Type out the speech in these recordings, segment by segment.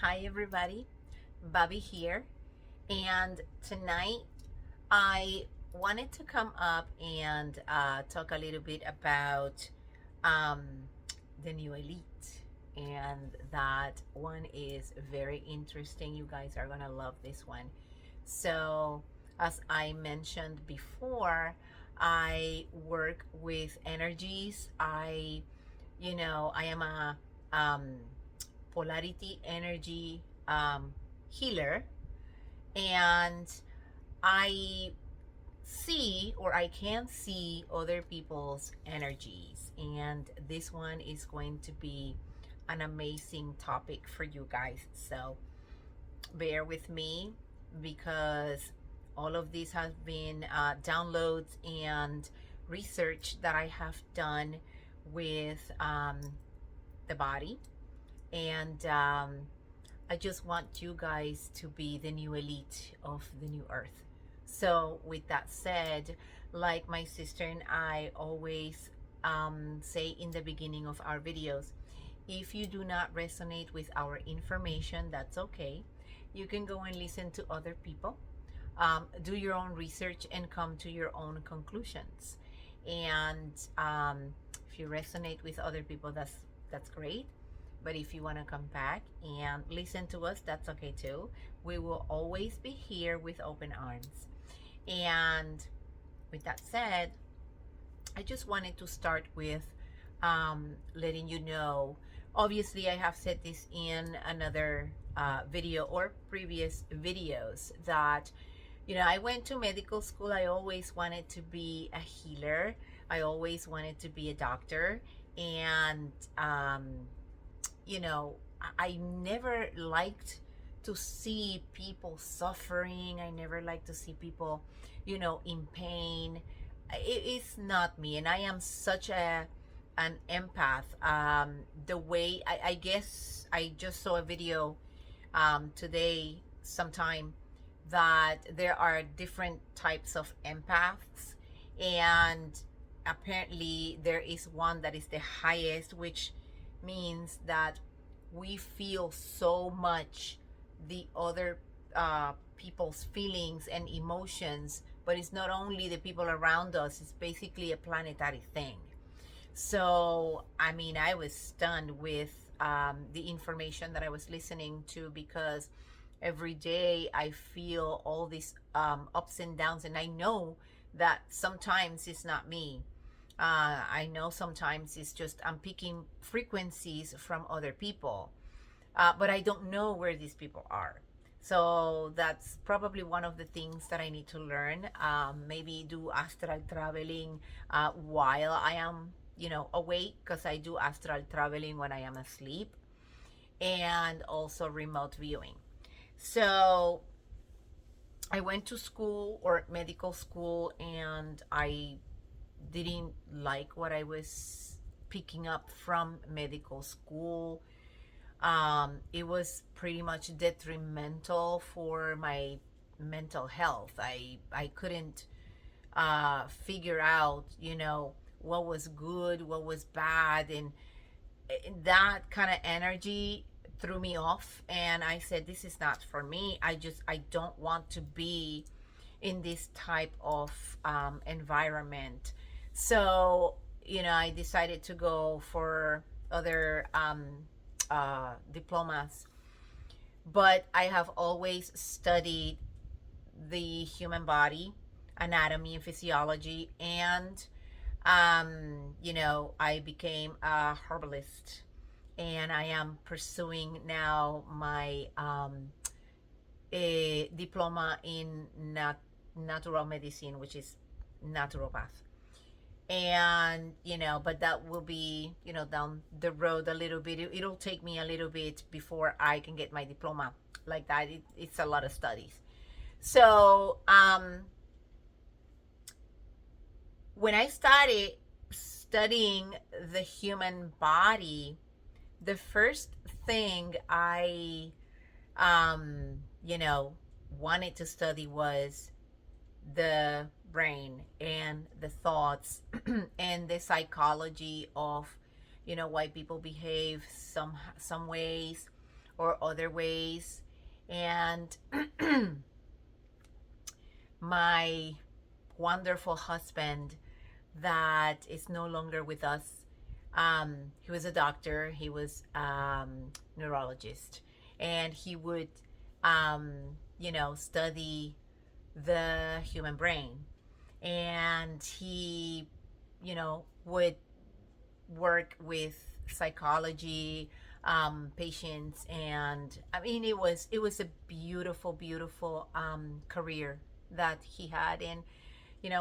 Hi everybody, Bobby here, and tonight I wanted to come up and talk a little bit about um, the new elite, and that one is very interesting. You guys are gonna love this one. So, as I mentioned before, I work with energies. I am a um, polarity energy healer, and I see, or I can see, other people's energies, and this one is going to be an amazing topic for you guys. So bear with me, because all of these have been downloads and research that I have done with the body, and I just want you guys to be the new elite of the new earth. So, with that said, like my sister and I always say in the beginning of our videos, if you do not resonate with our information, that's okay. You can go and listen to other people, do your own research, and come to your own conclusions. And if you resonate with other people, that's great. But if you want to come back and listen to us, that's okay too. We will always be here with open arms. And with that said, I just wanted to start with letting you know. Obviously, I have said this in another video or previous videos that, I went to medical school. I always wanted to be a healer, I always wanted to be a doctor. And you know, I never liked to see people suffering. I never liked to see people, in pain. It's not me, and I am such an empath. The way I guess I just saw a video today, sometime, that there are different types of empaths, and apparently there is one that is the highest, which means that we feel so much the other people's feelings and emotions, but it's not only the people around us, it's basically a planetary thing. So, I mean, I was stunned with the information that I was listening to, because every day I feel all these ups and downs, and I know that sometimes it's not me. I know sometimes it's just I'm picking frequencies from other people, but I don't know where these people are. So that's probably one of the things that I need to learn. Maybe do astral traveling while I am, awake, because I do astral traveling when I am asleep, and also remote viewing. So I went to school, or medical school, and I didn't like what I was picking up from medical school. It was pretty much detrimental for my mental health. I couldn't figure out, what was good, what was bad, and that kind of energy threw me off. And I said, this is not for me. I don't want to be in this type of environment. So, I decided to go for other diplomas. But I have always studied the human body, anatomy and physiology, and I became a herbalist, and I am pursuing now my a diploma in natural medicine, which is naturopath. And but that will be, down the road a little bit. It'll take me a little bit before I can get my diploma like that. It's a lot of studies. So when I started studying the human body, the first thing I wanted to study was the brain and the thoughts and the psychology of, why people behave some ways, or other ways. And my wonderful husband that is no longer with us, he was a doctor, he was neurologist, and he would, um, study the human brain. And he, would work with psychology patients. And I mean, it was a beautiful, beautiful career that he had. And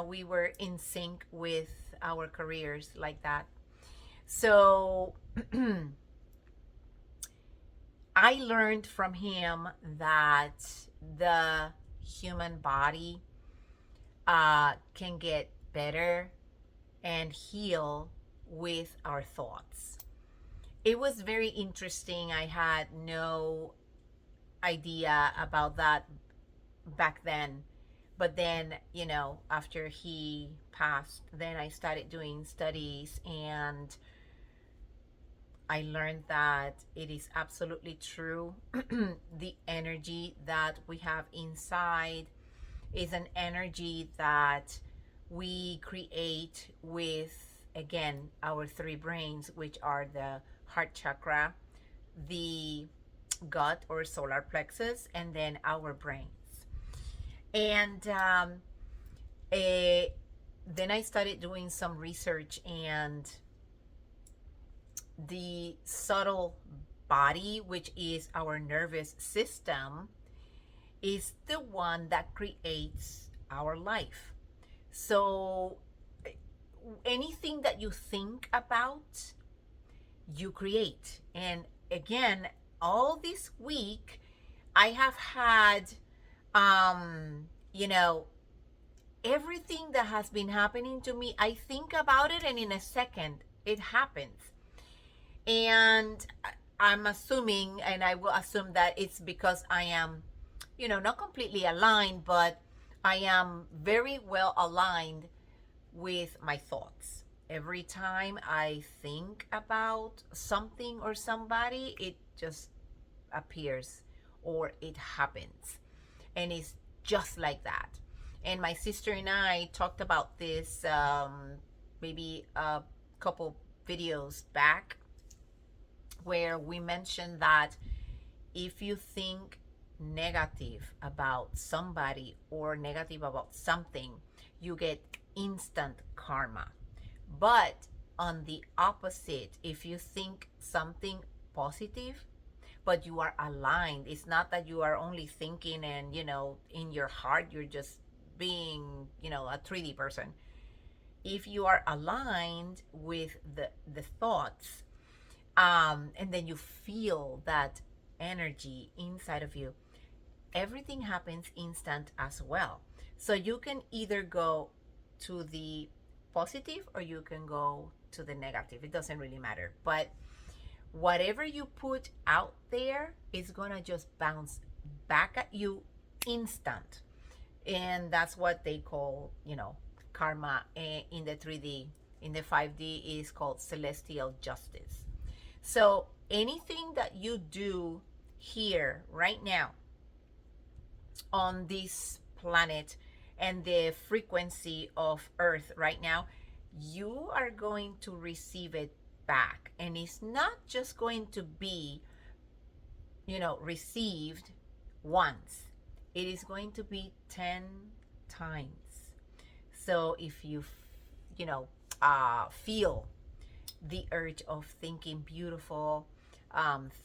we were in sync with our careers like that. So I learned from him that the human body can get better and heal with our thoughts. It was very interesting. I had no idea about that back then. But then, after he passed, then I started doing studies, and I learned that it is absolutely true. The energy that we have inside is an energy that we create with, again, our three brains, which are the heart chakra, the gut or solar plexus, and then our brains. And then I started doing some research, and the subtle body, which is our nervous system, is the one that creates our life. So anything that you think about, you create. And again, all this week, I have had, everything that has been happening to me, I think about it, and in a second, it happens. And I'm assuming, and I will assume that it's because I am, not completely aligned, but I am very well aligned with my thoughts. Every time I think about something or somebody, it just appears or it happens. And it's just like that. And my sister and I talked about this maybe a couple videos back, where we mentioned that if you think negative about somebody or negative about something, you get instant karma. But on the opposite, if you think something positive, but you are aligned, it's not that you are only thinking and, in your heart, you're just being, a 3D person. If you are aligned with the thoughts, and then you feel that energy inside of you, everything happens instant as well. So you can either go to the positive or you can go to the negative. It doesn't really matter. But whatever you put out there is going to just bounce back at you instant. And that's what they call, karma in the 3D. In the 5D is called celestial justice. So anything that you do here right now on this planet and the frequency of Earth right now, you are going to receive it back. And it's not just going to be, received once. It is going to be 10 times. So if you, feel the urge of thinking beautiful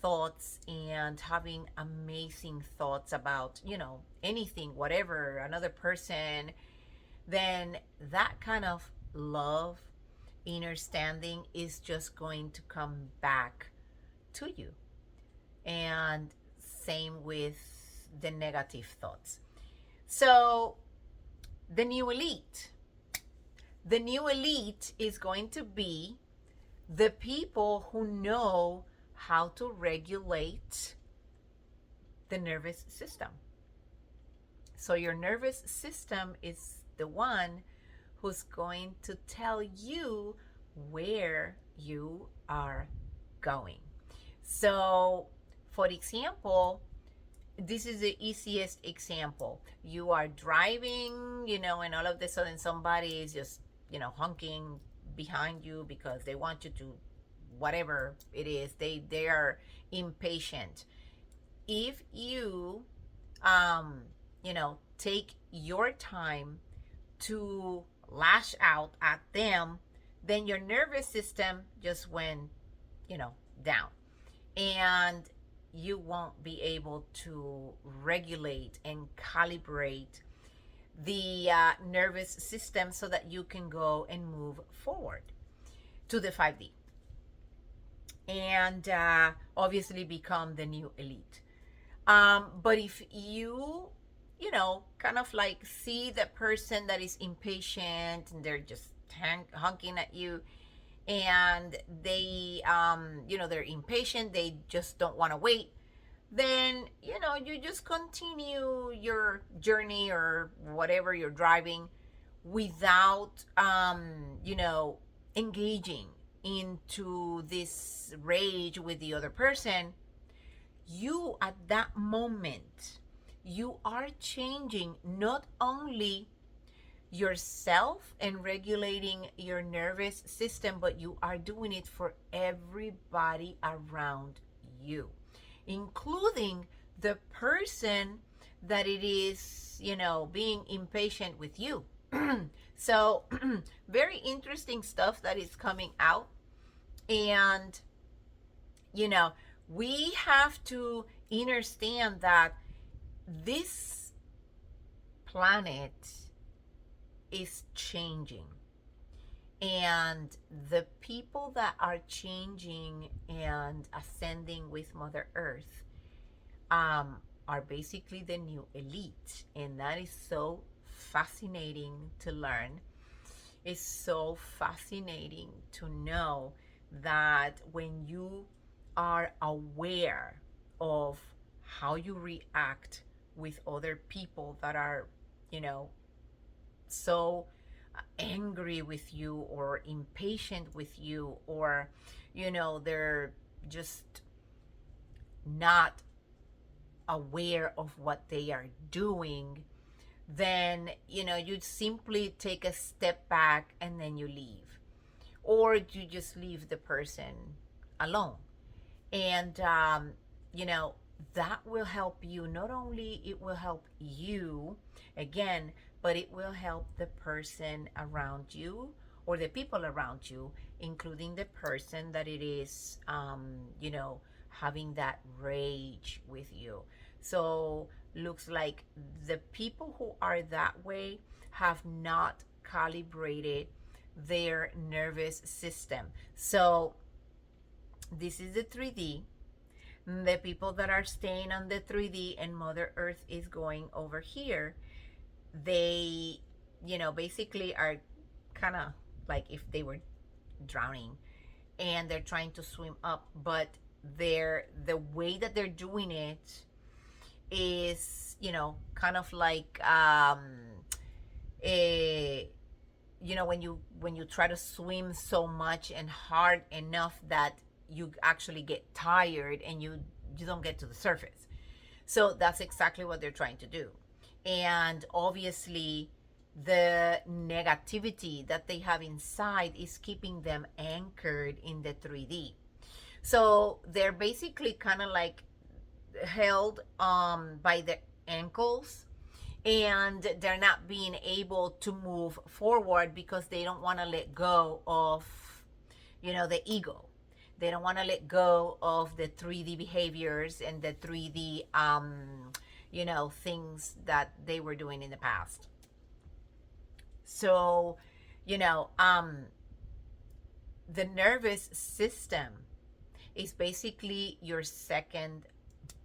thoughts and having amazing thoughts about, anything, whatever, another person, then that kind of love, inner standing is just going to come back to you. And same with the negative thoughts. So the new elite. The new elite is going to be the people who know how to regulate the nervous system. So your nervous system is the one who's going to tell you where you are going. So For example, this is the easiest example. You are driving, and all of a sudden somebody is just, honking behind you because they want you to, whatever it is, they are impatient. If you, take your time to lash out at them, then your nervous system just went, you know, down. And you won't be able to regulate and calibrate the nervous system so that you can go and move forward to the 5D and obviously become the new elite. But if kind of like see the person that is impatient and they're just honking at you, and they, they're impatient, they just don't want to wait, then, you just continue your journey or whatever you're driving without, engaging into this rage with the other person. You at that moment, you are changing not only yourself and regulating your nervous system, but you are doing it for everybody around you, including the person that it is, being impatient with you. So very interesting stuff that is coming out. And we have to understand that this planet is changing, and the people that are changing and ascending with Mother Earth are basically the new elite, and that is so fascinating to learn. It's so fascinating to know that when you are aware of how you react with other people that are, so angry with you or impatient with you, or, they're just not aware of what they are doing, then, you simply take a step back and then you leave. Or you just leave the person alone. And, that will help you. Not only it will help you, again, but it will help the person around you or the people around you, including the person that it is, having that rage with you. So looks like the people who are that way have not calibrated their nervous system. So this is the 3D. The people that are staying on the 3D and Mother Earth is going over here, they, basically are kind of like if they were drowning and they're trying to swim up, but the way that they're doing it is, kind of like a, when you try to swim so much and hard enough that you actually get tired and you don't get to the surface. So that's exactly what they're trying to do. And obviously the negativity that they have inside is keeping them anchored in the 3D. So they're basically kind of like held by the ankles, and they're not being able to move forward because they don't want to let go of, the ego. They don't want to let go of the 3D behaviors and the 3D, things that they were doing in the past. So, the nervous system is basically your second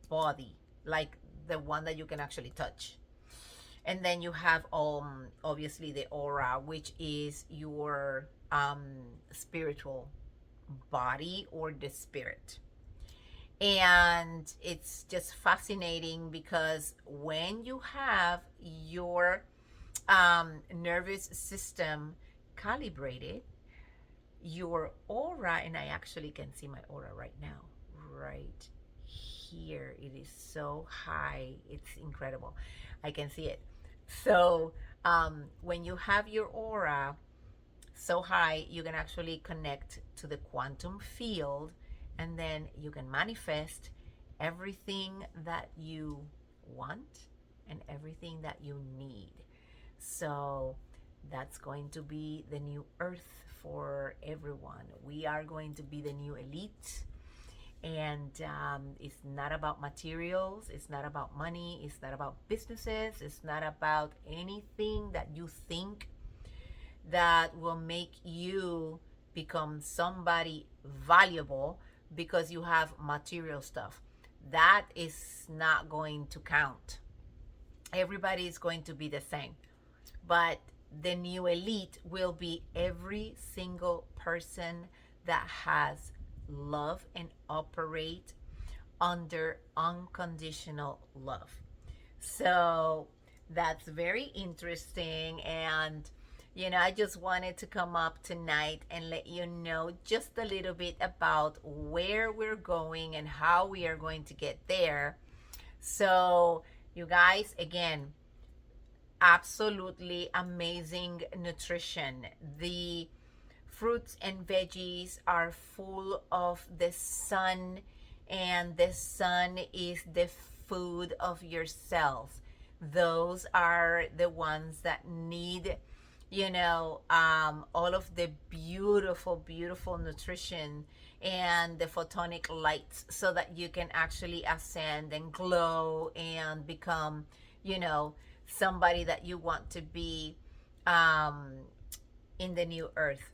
body, like the one that you can actually touch. And then you have obviously the aura, which is your spiritual body or the spirit. And it's just fascinating because when you have your nervous system calibrated, your aura, and I actually can see my aura right now, right here. It is so high. It's incredible. I can see it. So when you have your aura so high, you can actually connect to the quantum field, and then you can manifest everything that you want and everything that you need. So that's going to be the new earth for everyone. We are going to be the new elite. And it's not about materials, it's not about money, it's not about businesses, it's not about anything that you think that will make you become somebody valuable because you have material stuff. That is not going to count. Everybody is going to be the same. But the new elite will be every single person that has love and operate under unconditional love. So that's very interesting. And I just wanted to come up tonight and let you know just a little bit about where we're going and how we are going to get there. So you guys, again, absolutely amazing nutrition. The fruits and veggies are full of the sun, and the sun is the food of your cells. Those are the ones that need all of the beautiful nutrition and the photonic lights so that you can actually ascend and glow and become somebody that you want to be in the new earth.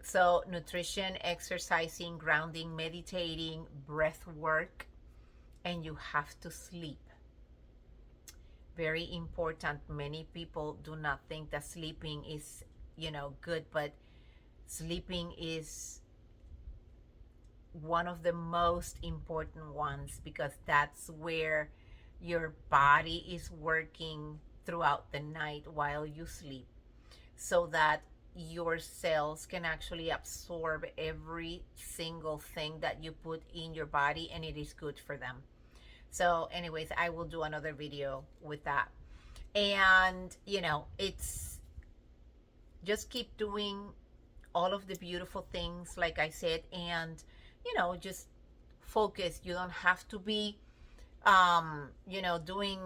So nutrition, exercising, grounding, meditating, breath work, and you have to sleep. Very important. Many people do not think that sleeping is good, but sleeping is one of the most important ones, because that's where your body is working throughout the night while you sleep, so that your cells can actually absorb every single thing that you put in your body, and it is good for them. So anyways, I will do another video with that. And it's just keep doing all of the beautiful things like I said, and just focus. You don't have to be doing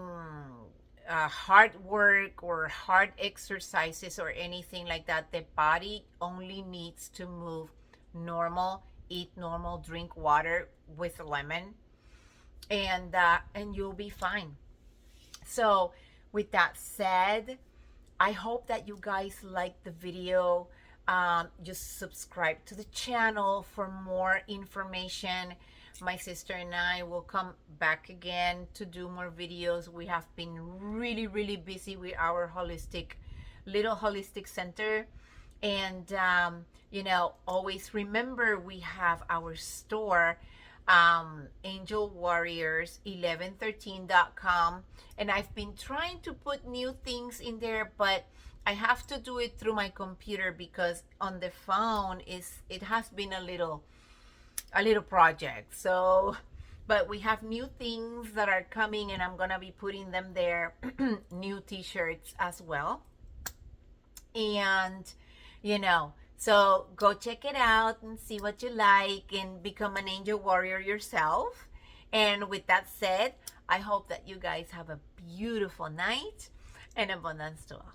hard work or hard exercises or anything like that. The body only needs to move normal, eat normal, drink water with lemon, and you'll be fine. So with that said, I hope that you guys like the video. Just subscribe to the channel for more information. My sister and I will come back again to do more videos. We have been really busy with our little holistic center. And always remember, we have our store, angelwarriors1113.com, and I've been trying to put new things in there, but I have to do it through my computer, because on the phone it has been a little project. So but we have new things that are coming, and I'm gonna be putting them there. New t-shirts as well. And so go check it out and see what you like, and become an angel warrior yourself. And with that said, I hope that you guys have a beautiful night, and abundance to all.